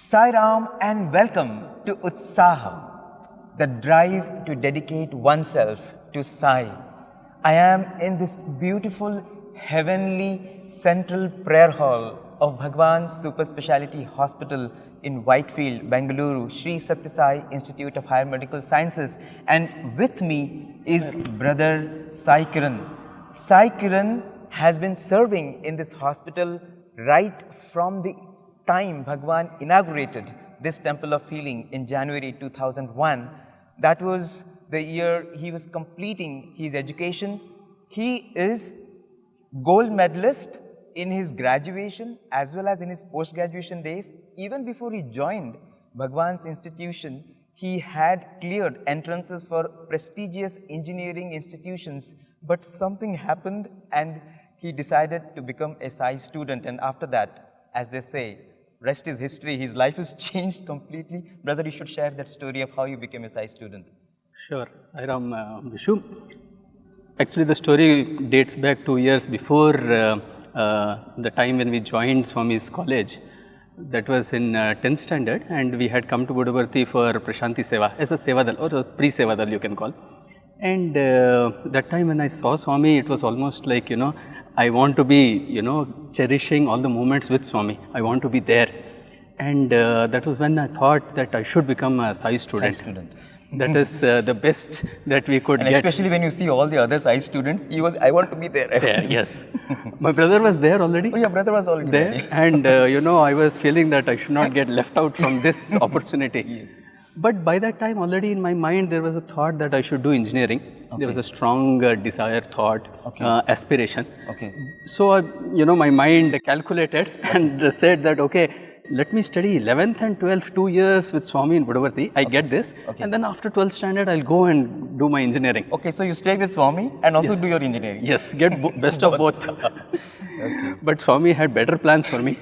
Sai Ram and welcome to Utsaha, the drive to dedicate oneself to Sai. I am in this beautiful, heavenly central prayer hall of Bhagwan Super Speciality Hospital in Whitefield, Bengaluru, Sri Sathya Sai Institute of Higher Medical Sciences, and with me is brother Sai Kiran. Sai Kiran has been serving in this hospital right from the time Bhagwan inaugurated this temple of healing in January 2001. That was the year he was completing his education. He is gold medalist in his graduation as well as in his post-graduation days. Even before he joined Bhagwan's institution, he had cleared entrances for prestigious engineering institutions, but something happened and he decided to become a Sai student, and after that, as they say, rest is history. His life has changed completely. Brother, you should share that story of how you became a Sai student. Sure. Sai Ram, Bishu. Actually, the story dates back 2 years before the time when we joined Swami's college. That was in 10th standard, and we had come to Budabarthi for Prashanti Seva as a Sevadal or a pre-Sevadal you can call. And that time when I saw Swami, it was almost like, I want to be, cherishing all the moments with Swami. I want to be there. And that was when I thought that I should become a Sai student. Sai student. That is the best that we could get. Especially when you see all the other Sai students, I want to be there. There, yes. My brother was there already. Oh, your brother was already there. And, I was feeling that I should not get left out from this opportunity. Yes. But by that time, already in my mind, there was a thought that I should do engineering. Okay. There was a strong desire, thought, aspiration. Okay. So, my mind calculated and said that, okay, let me study 11th and 12th 2 years with Swami in Budavarthi. I get this. Okay. And then after 12th standard, I'll go and do my engineering. Okay, so you stay with Swami and also do your engineering. Yes, get best of both. Okay. But Swami had better plans for me.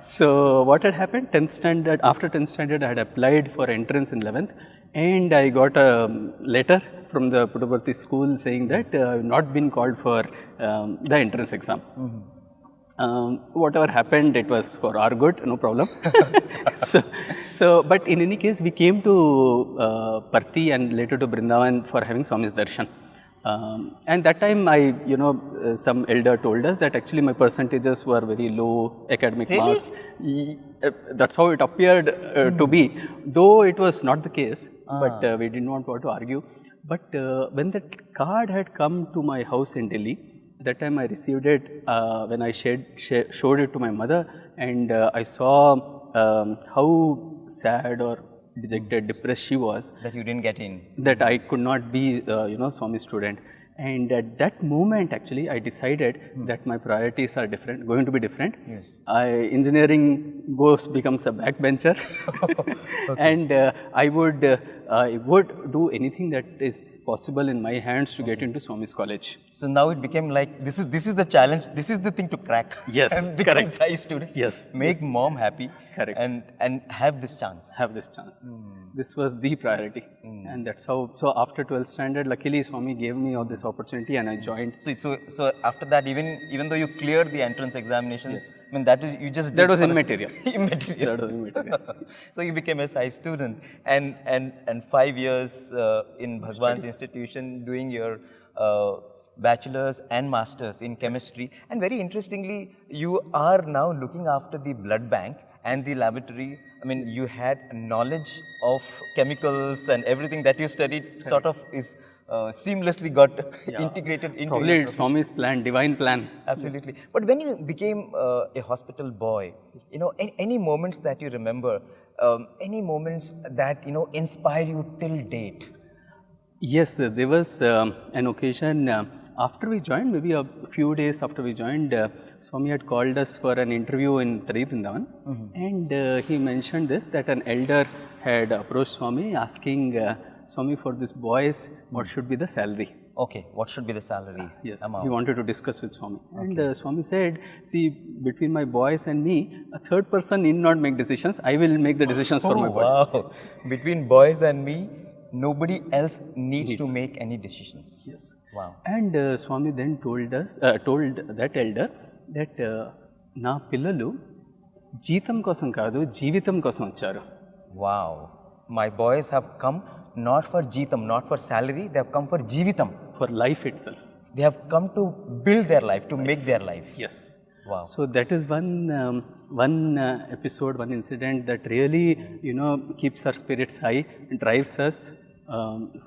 So what had happened, 10th standard, after 10th standard, I had applied for entrance in 11th, and I got a letter from the Puttaparthi school saying that I have not been called for the entrance exam. Whatever happened, it was for our good, no problem. But in any case, we came to Parthi and later to Brindavan for having Swami's darshan. And that time, some elder told us that actually my percentages were very low, academic marks. That's how it appeared to be, though it was not the case, but we did not want to argue. But when that card had come to my house in Delhi, that time I received it when I showed it to my mother, and I saw how sad or dejected, depressed she was. That you didn't get in. That I could not be, Swami student. And at that moment, actually, I decided that my priorities are going to be different. Yes. Engineering becomes a backbencher. And I would do anything that is possible in my hands to get into Swami's college. So now it became like, this is the challenge, this is the thing to crack. Yes, and become Sai student. Yes. Make mom happy. Correct. And have this chance. Have this chance. This was the priority. And that's how, so after 12th standard, luckily Swami gave me all this opportunity and I joined. So after that, even though you cleared the entrance examinations, I mean, that is, you just that was immaterial. Immaterial. That was immaterial. So you became a Sai student and 5 years in Bhagwan's institution doing your bachelor's and master's in chemistry. And very interestingly, you are now looking after the blood bank and the laboratory. I mean, you had knowledge of chemicals and everything that you studied sort of is seamlessly got integrated into Probably it's Swami's plan, divine plan. Absolutely. Yes. But when you became a hospital boy, any moments that you remember, any moments that, inspire you till date? Yes, there was an occasion after we joined, maybe a few days after we joined, Swami had called us for an interview in Tari Vrindavan, and he mentioned this, that an elder had approached Swami asking Swami, for these boys, what should be the salary? Okay, what should be the salary? Yes, amount? He wanted to discuss with Swami. Okay. And Swami said, see, between my boys and me, a third person need not make decisions. I will make the decisions for my boys. Wow. Between boys and me, nobody else needs to make any decisions. Yes. Wow. And Swami then told that elder that na pillalu జీతం కోసం కాదు, జీవితం కోసం వచ్చారు. Wow. My boys have come not for jeetam, not for salary, they have come for jeevitam. For life itself. They have come to build their life, to make their life. Yes. Wow. So that is one episode, one incident that really, keeps our spirits high, drives us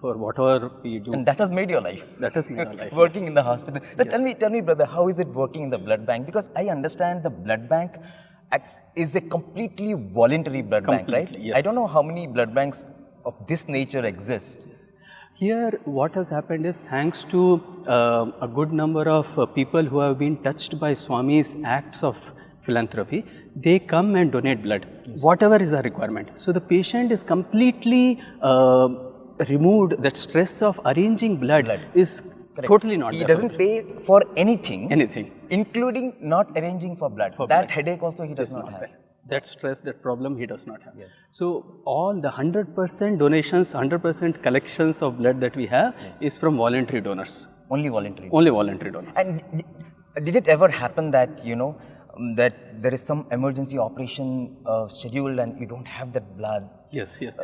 for whatever we do. And that has made your life. That has made our life. Working in the hospital. But tell me, brother, how is it working in the blood bank? Because I understand the blood bank is a completely voluntary blood bank, right? Yes. I don't know how many blood banks of this nature exist. Yes. Here, what has happened is, thanks to a good number of people who have been touched by Swami's acts of philanthropy, they come and donate blood, whatever is the requirement. So the patient is completely removed. That stress of arranging blood. Is correct. Totally not. He doesn't pay for anything. Anything. Including not arranging for blood. That headache also he does not have. There. That stress, that problem he does not have. Yes. So all the 100% donations, 100% collections of blood that we have is from voluntary donors. Only voluntary. Only voluntary donors. And did it ever happen that, that there is some emergency operation scheduled and you don't have that blood? Yes, yes.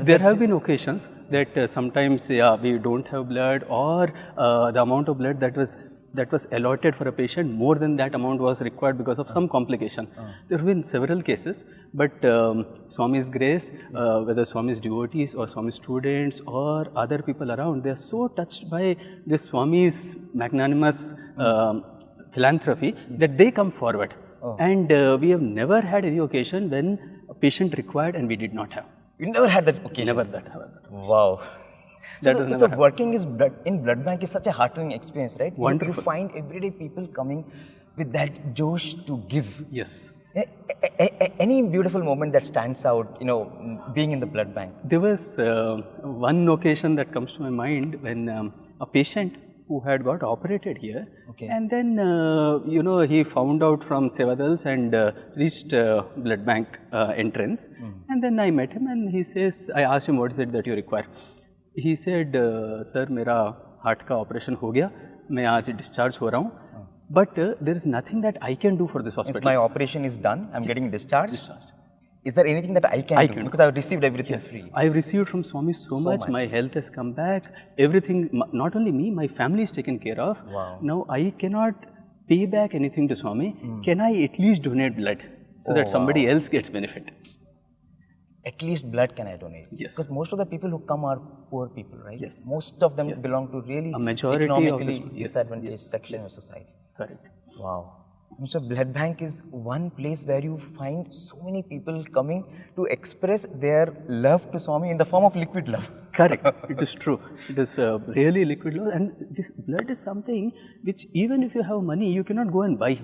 There have been occasions that sometimes we don't have blood, or the amount of blood that was allotted for a patient, more than that amount was required because of some complication. There have been several cases, but Swami's grace, whether Swami's devotees or Swami's students or other people around, they are so touched by this Swami's magnanimous philanthropy that they come forward. And we have never had any occasion when a patient required and we did not have. You never had that occasion? Never that. Wow. So working in blood bank is such a heartening experience, right? Wonderful. You find everyday people coming with that josh to give. Yes. Any beautiful moment that stands out, being in the blood bank? There was one occasion that comes to my mind when a patient who had got operated here, and then he found out from Sevadals and reached blood bank entrance, and then I met him and he says, I asked him, what is it that you require? He said, sir, मेरा heart का operation हो गया, मैं आज discharge हो रहा हूँ, but there is nothing that I can do for this hospital. If my operation is done, I'm getting discharged. Is there anything that I can do? Because I've received everything free. I've received from Swami so much. My health has come back. Everything, not only me, my family is taken care of. Wow. Now I cannot pay back anything to Swami. Can I at least donate blood so that somebody else gets benefit? At least blood can I donate? Yes. Because most of the people who come are poor people, right? Yes. Most of them belong to really a majority economically of disadvantaged section of society. Correct. Wow. So blood bank is one place where you find so many people coming to express their love to Swami in the form of liquid love. Correct. It is true. It is really liquid love, and this blood is something which even if you have money, you cannot go and buy.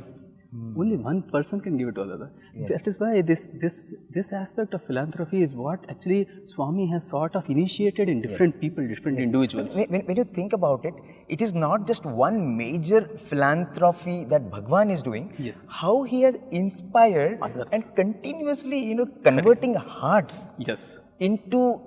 Only one person can give it to another. Yes. That is why this aspect of philanthropy is what actually Swami has sort of initiated in different people, different individuals. When you think about it, it is not just one major philanthropy that Bhagwan is doing. Yes. How he has inspired others and continuously, converting hearts into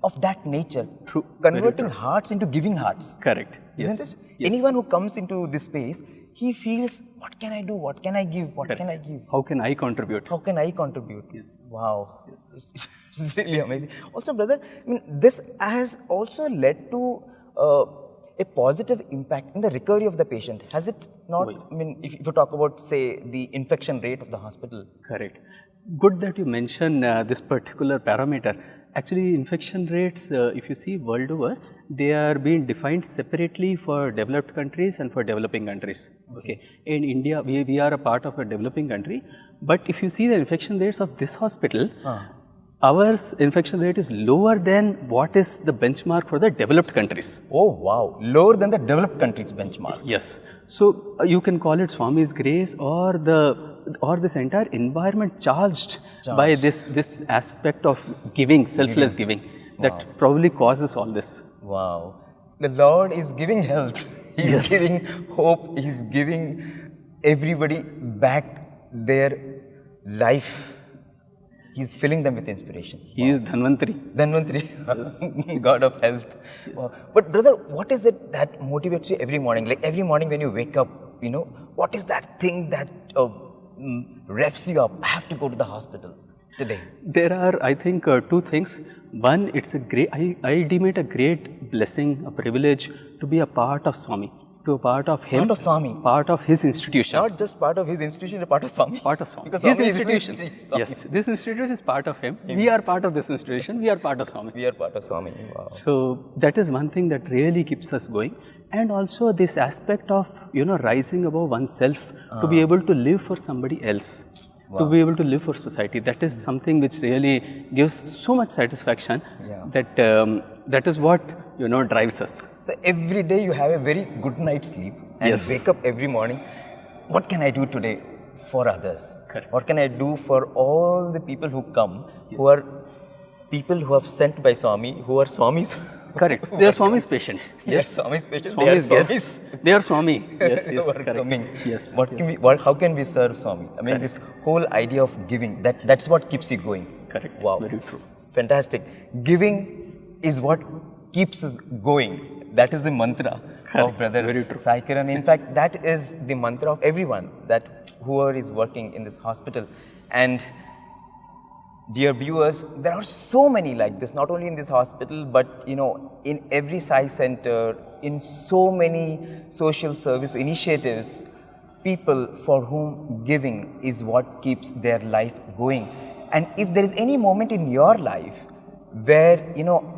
of that nature. True. Converting hearts into giving hearts. Correct. Isn't it? Yes. Anyone who comes into this space, he feels, what can I do? What can I give? What can I give? How can I contribute? How can I contribute? Yes. Wow. Yes. It's really amazing. Also, brother, this has also led to a positive impact in the recovery of the patient. Has it not? Yes. If you talk about, say, the infection rate of the hospital. Correct. Good that you mention this particular parameter. Actually, infection rates, if you see world over, they are being defined separately for developed countries and for developing countries. Okay. In India, we are a part of a developing country, but if you see the infection rates of this hospital, our infection rate is lower than what is the benchmark for the developed countries. Oh wow, lower than the developed countries benchmark. Yes. So you can call it Swami's grace or this entire environment charged by this aspect of giving, selfless giving, that probably causes all this. Wow. The Lord is giving health. He is giving hope. He is giving everybody back their life. He is filling them with inspiration. He is Dhanvantari. Dhanvantari, God of health. Yes. Wow. But brother, what is it that motivates you every morning? Like every morning when you wake up, what is that thing that revs you up? I have to go to the hospital today. There are, I think, two things. One, it's a great, I deem it a great blessing, a privilege to be a part of Swami, to a part of him, Part of Swami. part of his institution. Not just part of his institution, a part of Swami. Part of Swami. Because His Swami is institution. Swami. Yes, this institution is part of him. We are part of this institution. We are part of Swami. We are part of Swami. Wow. So that is one thing that really keeps us going. And also this aspect of, rising above oneself to be able to live for somebody else, to be able to live for society. That is something which really gives so much satisfaction that that is what, drives us. So every day you have a very good night's sleep and wake up every morning. What can I do today for others? Correct. What can I do for all the people who come, who are people who have sent by Swami, who are Swamis? Correct. They are Swami's patients. Yes, Swami's patients. Swami's They are guests. They are Swami. Yes, who yes, are correct. coming. Yes. How can we serve Swami? I mean, this whole idea of giving, that's what keeps you going. Correct. Wow. Very true. Fantastic. Giving is what keeps us going. That is the mantra of Brother Very true. Sai Kiran. In fact, that is the mantra of everyone, that whoever is working in this hospital. And dear viewers, there are so many like this, not only in this hospital, but in every Sai center, in so many social service initiatives, people for whom giving is what keeps their life going. And if there is any moment in your life where,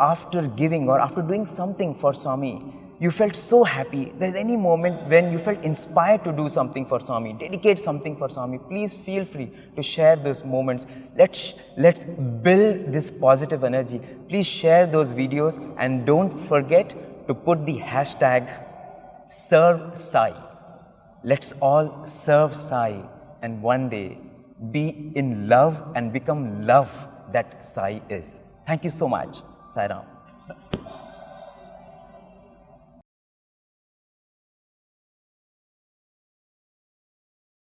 after giving or after doing something for Swami, you felt so happy, there is any moment when you felt inspired to do something for Swami, dedicate something for Swami, please feel free to share those moments. Let's build this positive energy. Please share those videos and don't forget to put the hashtag Serve Sai. Let's all serve Sai and one day be in love and become love that Sai is. Thank you so much. Sai Ram.